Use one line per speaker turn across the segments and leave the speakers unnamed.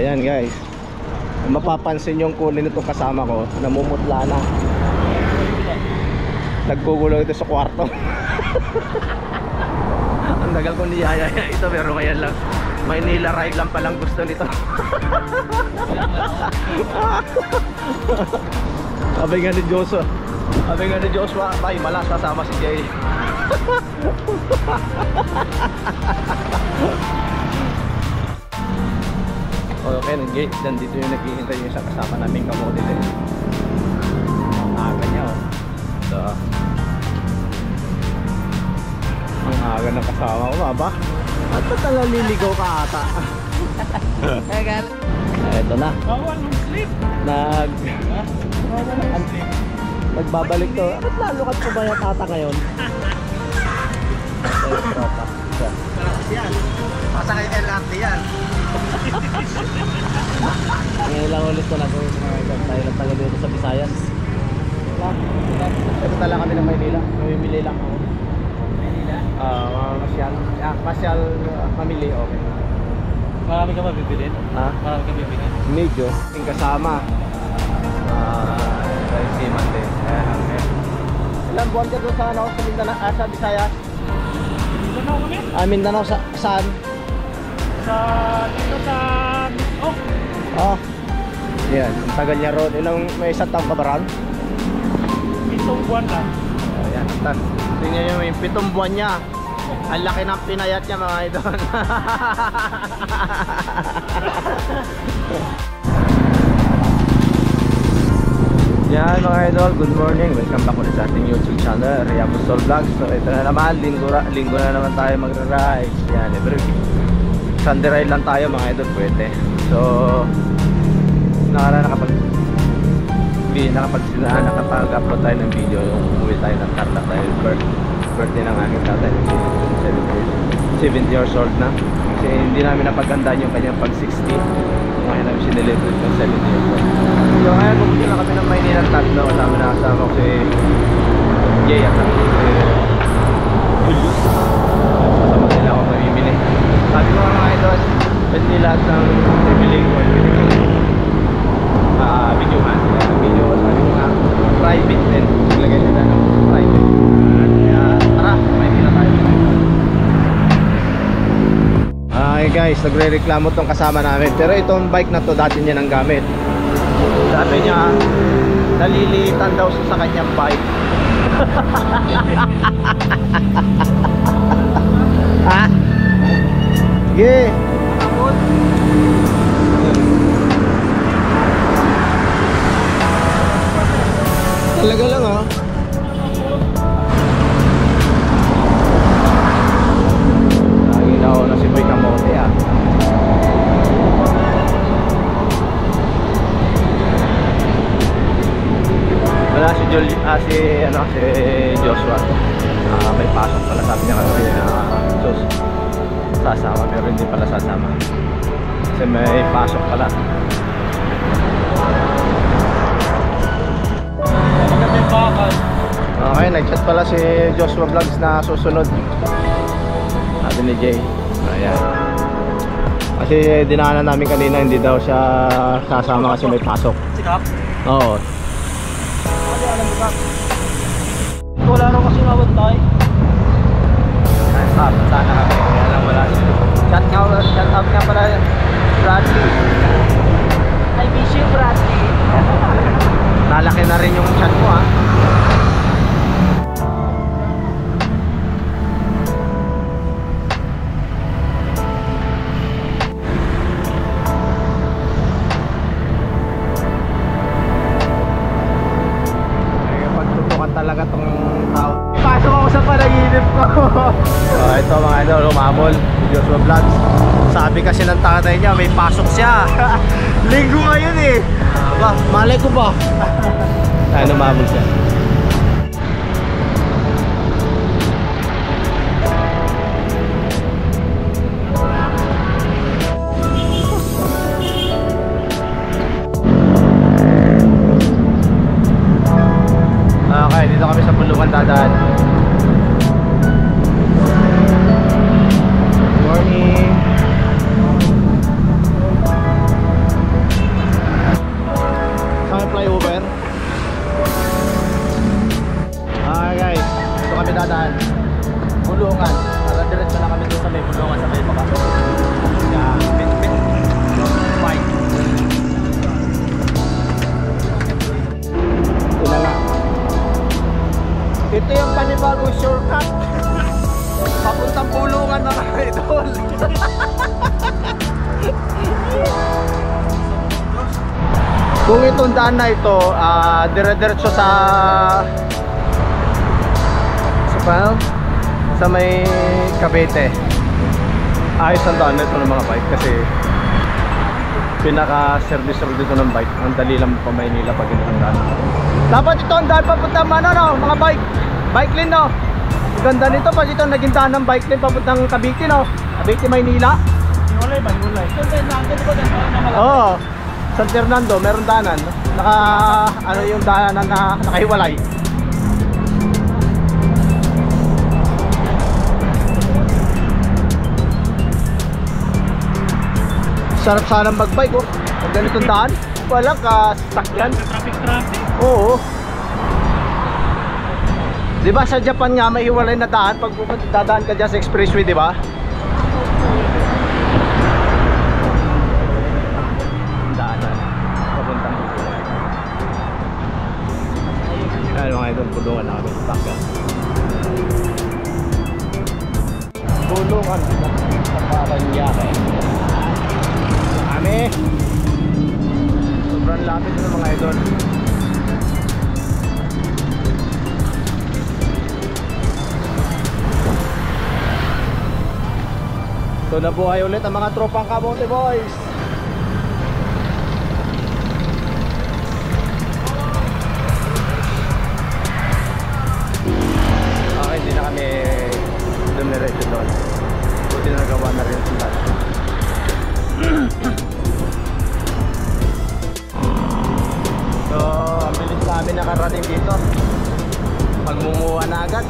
ayan guys, mapapansin yung kulay nitong kasama ko, namumutla na. Nagkugulo ito sa kwarto. Ang tagal kong niyaya ito, pero ngayon lang. Maynila ride lang palang gusto nito. Sabi nga ni Joshua, ay malas kasama si Jay. Okay, nandito yung naghihintay yung isang kasama namin kamote din. Ang aga niya oh. So, ang aga ng kasama ko ba? At ba't naliligaw ka ata? Eto na. Nagbabalik to. Ba't lalukat ko ba yung tata ngayon? Tropa.
Yan. Pasakay LRT yan.
Ngayon lang ulit ko na kung tayo lang taga dito sa Visayas. Ito tala kami ng Maynila. Mamimili lang ako. Maynila? Pasyal mamili, okay.
Marami ka mabibilin?
Ha?
Marami ka bibilin?
Medyo. Yung kasama. Si Mante. Ilang buwan ka doon sa, sa Mindanao, sa Visayas?
Mindanao kami?
Mindanao saan?
Dito sa Misok.
Oh. Yan, ang tagal niya roon. May isang taong kabaran?
7 buwan lang.
Ayan, tingnan nyo yung 7 buwan niya. Ang laki ng pinayat niya mga idol. Yan mga idol, good morning. Welcome back ulit sa ating YouTube channel, Ria Apostol Vlogs. So ito na naman, linggo na naman tayo magra-ride. Yan, every Sunday ride lang tayo mga idol, pwede. So nakapag-upload tayo ng video yung umuwi tayo ng Tarlac dahil birthday ng aking tatay, 70 years old na. Kasi hindi namin napagandaan yung kanyang pag 60. Ngayon namin sinelebrate ng 70 years old. So ngayon pumunta lang kami ng Maynila tatlo. Kasama na kasama ko si Jay at si Julius. Kasama nila ako mamimili. Sabi ko mga idol, pwede nila lahat ng bibili ko videohan. Video ko sabi ko nga private din. Naglagay nila ng private. Kaya tara, Maynila tayo. Okay guys, nagre-reklamo tong kasama namin. Pero itong bike na to dati niya nang gamit. Sabi niya nalilitan daw sa kanyang bike. Ha? Sige. Talaga lang oh. Nakinaw na si Boy Kamote ah. Wala si Joshua. May pasok pala, sabi niya kasi sasama, pero hindi pala sasama. Kasi may pasok pala. Okay, nag-chat pala si Joshua Vlogs na susunod. Sabi ni Jay. Ayan. Kasi dinaanan namin kanina, hindi daw siya sasama kasi may pasok.
Sikap?
Oo.
Wala raw kasi nawag tayo.
Stop, sana kami. Kaya lang wala siya. Shout out nga pala Bradley.
I miss you, Bradley.
Lalaki na rin yung chat mo ah. Talaga tong tao. Pasok ako sa panaginip ko. Ito mga idol, umamol Joshua Vlogs. Sabi kasi ng tatay niya may pasok siya. Linggo ngayon eh. Malay ko ba? Ano, umamol siya. Okay, dito kami sa Bulungan dadaan. Morning. Kung itong daan na ito, dire-diretso sa may Cavite. Ayos ang daan nito ng mga bike kasi pinaka-service road dito ng bike. Ang dali lang pa Maynila pag ganitong daan. Dapat ito ang daan papunta mga bike lane, no? Ganda nito pag ito naging daan ng bike lane papuntang Cavite, no? Cavite, Maynila.
Hiwalay ba? Hiwalay. San Fernando, di ba ganito na malaki?
Oo. San Fernando, meron daanan. Yung daanan na nakahiwalay. Sarap sanang mag-bike, oh. Pag ganitong daan, wala ka stuck yan.
Traffic.
Oo. Di ba sa Japan nga may hiwalay na daan pag dadaan ka dyan sa expressway, di ba? Daanan. Papuntang Bulungan. Ayan mga idol, Bulungan na kami sa Takya. Bulungan sa Paranaque. Kami. Sobrang lapit na mga idol. So nabuhay ulit ang mga tropang Kamote Boys. Okay, hindi na kami dumiretso doon. Buti na nagawa na rin sila. So ang bilis namin nakarating dito. Pagmumuha na agad.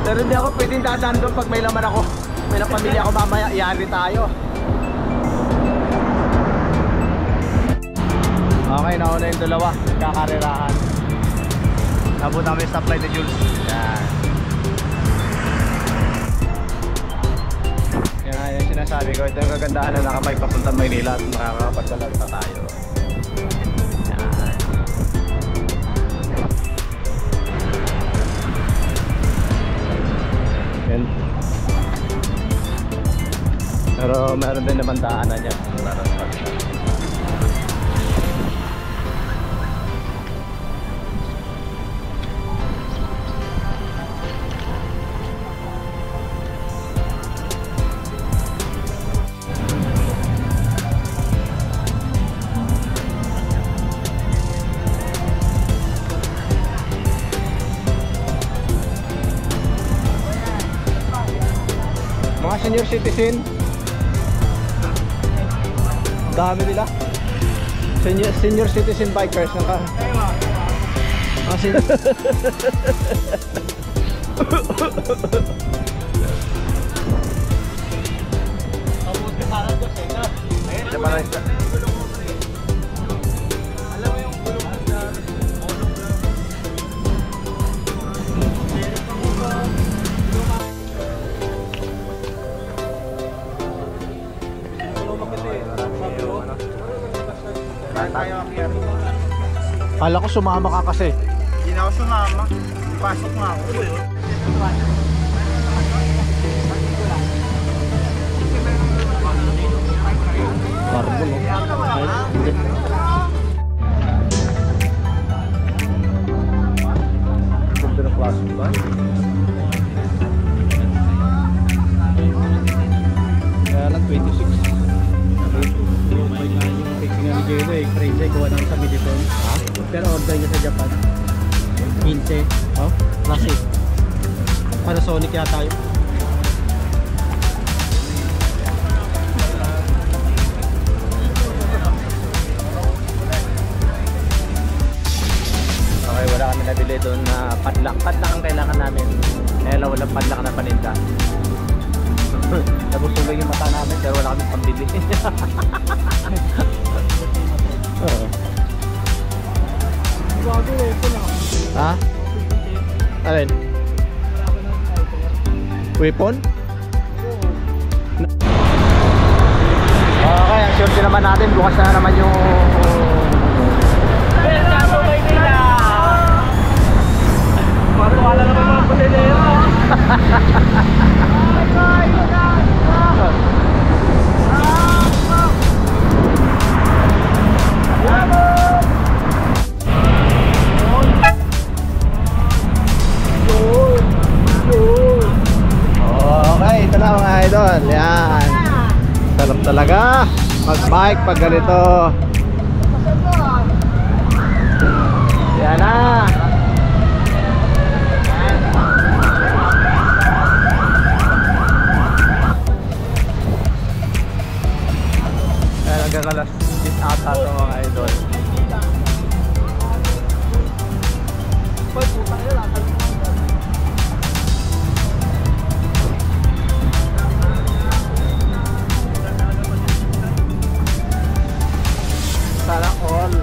Pero hindi ako pwedeng dadaan doon pag may laman ako. May pamilya ako mamaya, iyari tayo. Okay, nauna yung dalawa. Nagkakarirahan. Nabot namin yung stoplight ni Jules. Yan. Yan yung sinasabi ko. Ito yung kagandahan na nakabike papuntang Maynila at makakapagdalagta tayo. Pero meron din naman daanan niya. Mga senior citizen, dami nila. Senior citizen bikers naka.
Mabuti para ko sa ito. Alam mo yung gulong na
Kala ko sumama ka kasi.
Hindi na ako sumama. Pasok nga ako.
Carbon, oh. Ganda ng plastic ba? Kaya lang 26.
Yung fixing nga ni Jero eh, crazy, gawa namin sa Midipon. Pero order niya sa Japan 15.
Oh?
Classic Panasonic yata yun.
Okay, wala kami nabili doon na padlock. Padlock ang kailangan namin. Kaya lang walang padlock na paninda. Nabusugay yung mata namin pero wala kami pambili. Oo.
Bago eh, ito na.
Ha? Alin? Weapon? Okay, ang sure naman natin. Bukas na naman yung...
Kaso Maynila! Matuwala naman mga putinero.
idol. Yan. Sarap talaga mag-bike pag ganito. Yan na. Yan, hanggang alas 10 ata ito mga idol. Sana all.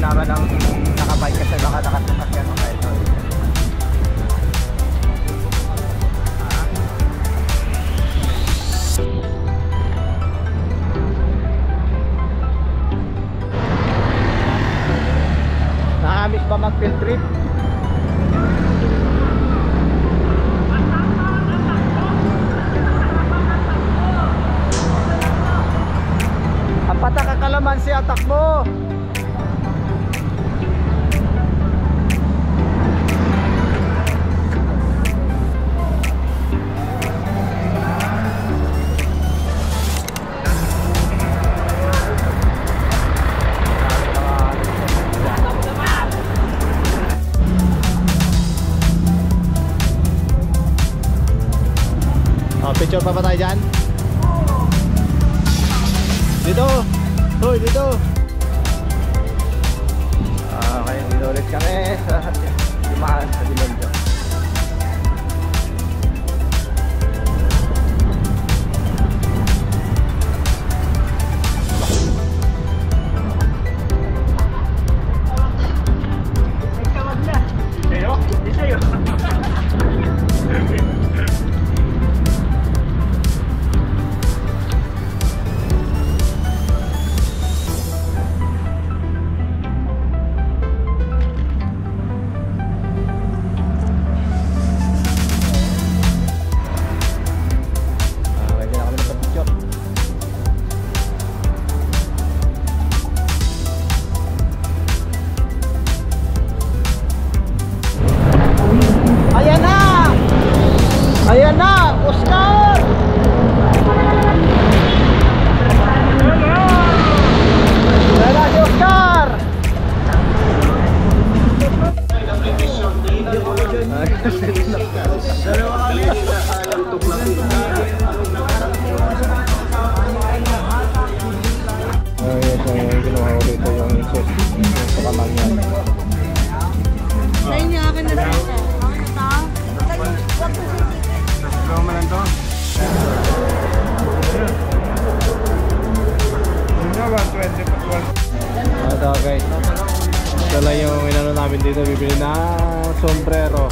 Naman ang nakabike kasi baka nakasukat yan mga idol. Nakamiss ba mag-field trip? Ang pataka kalamansi atak mo. Picture pa ba tayo dyan? Dito! Hoy, dito! Okay, dito ulit kami sa Limahan sa Dilondo. Ayan na, Oscar! Ayan na si Oscar! Ginawa ko dito yung insert sa kamang yan.
Sa inyo, akin na rin ito.
Gawin mo lang to.
Ito guys, ito lang yung inano namin dito, bibili na sombrero.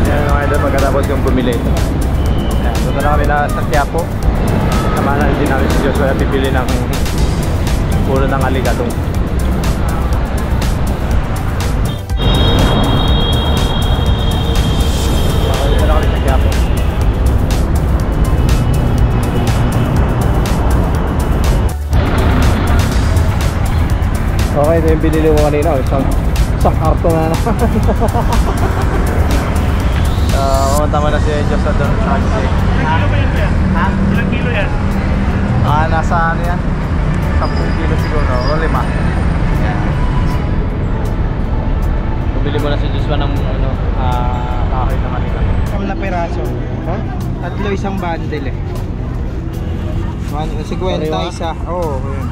Yan mga idol, pagkatapos yung bumili ito. Yan, doon na kami na sa Quiapo. Samahan din namin si Joshua na bibili ng puro ng aligatong. Dito na kami sa Quiapo. Okay, ito yung binili ko kanina. Isang karton na naman. Pumunta mo na si Diyos sa doon. Ha? Ilang kilo yan? Nasa ano yan? 10 kilo siguro. O 5. Yan. Bumili mo na si Diyos ng ano, kahoy na kanina.
Na peraso.
Ha?
Tatlo isang bundle eh. 50 isa. Oo, yun.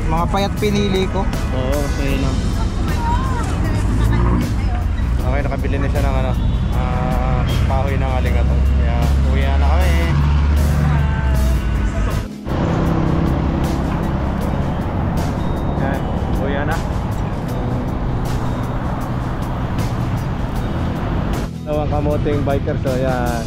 Mga payat pinili ko.
Oo, sa'yo lang. Okay, nakabili na siya ng ano, kahoy ng aligatong. Kaya uwi na kami. kamoting biker. So yan.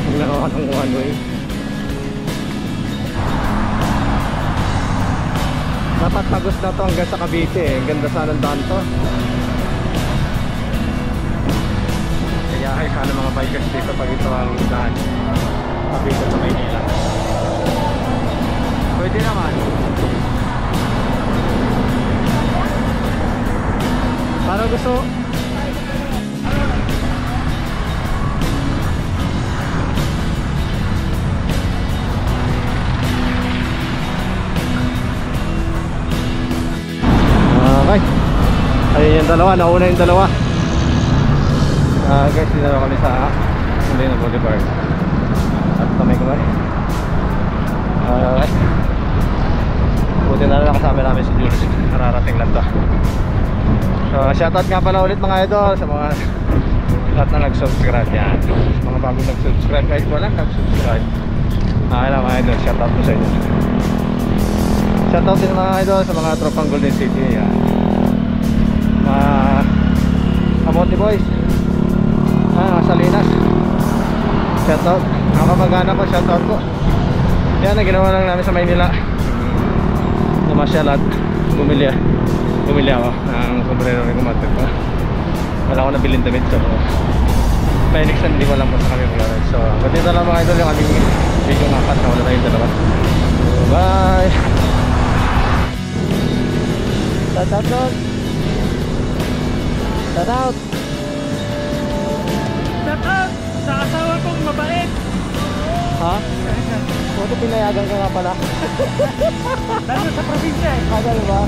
Tingnan ako ng one way. Dapat tagos na to hanggang sa Cavite eh. Ang ganda sana ng daan to. Kaya ay sana mga bikers dito pag ito ang daan. Cavite sa Maynila. Pwede naman. Parang gusto. Okay. Ayun yung dalawa, nauna yung dalawa. Guys, dito na kami sa Molino Boulevard. At kamay kumay. Okay. Buti na lang kasama namin si Jules. Nararating lang to. So, shoutout nga pala ulit mga idol sa mga lahat na nag-subscribe yan. Sa mga bagong nag-subscribe, kahit walang nag-subscribe. Lang mga idol, shoutout po sa inyo. Shoutout din mga idol sa mga tropang Golden City yan. Mga Kamote Boys, Salinas, shoutout. Ang kamag-anak ko, shoutout po. Yan ang ginawa lang namin sa Maynila. Namasyal at bumili ako ng sombrero ni Kumater ko. Wala ko nabiling damit, so Phoenix na hindi ko lang po sa kami mga. So dito lang mga idol yung aming video ngakat na wala tayong dalawa. So bye. Shout out. Shout out sa asawa kong mabait. Ha? Buti pinayagan ka nga pala. Dahil sa probinsya eh. Dahil ba?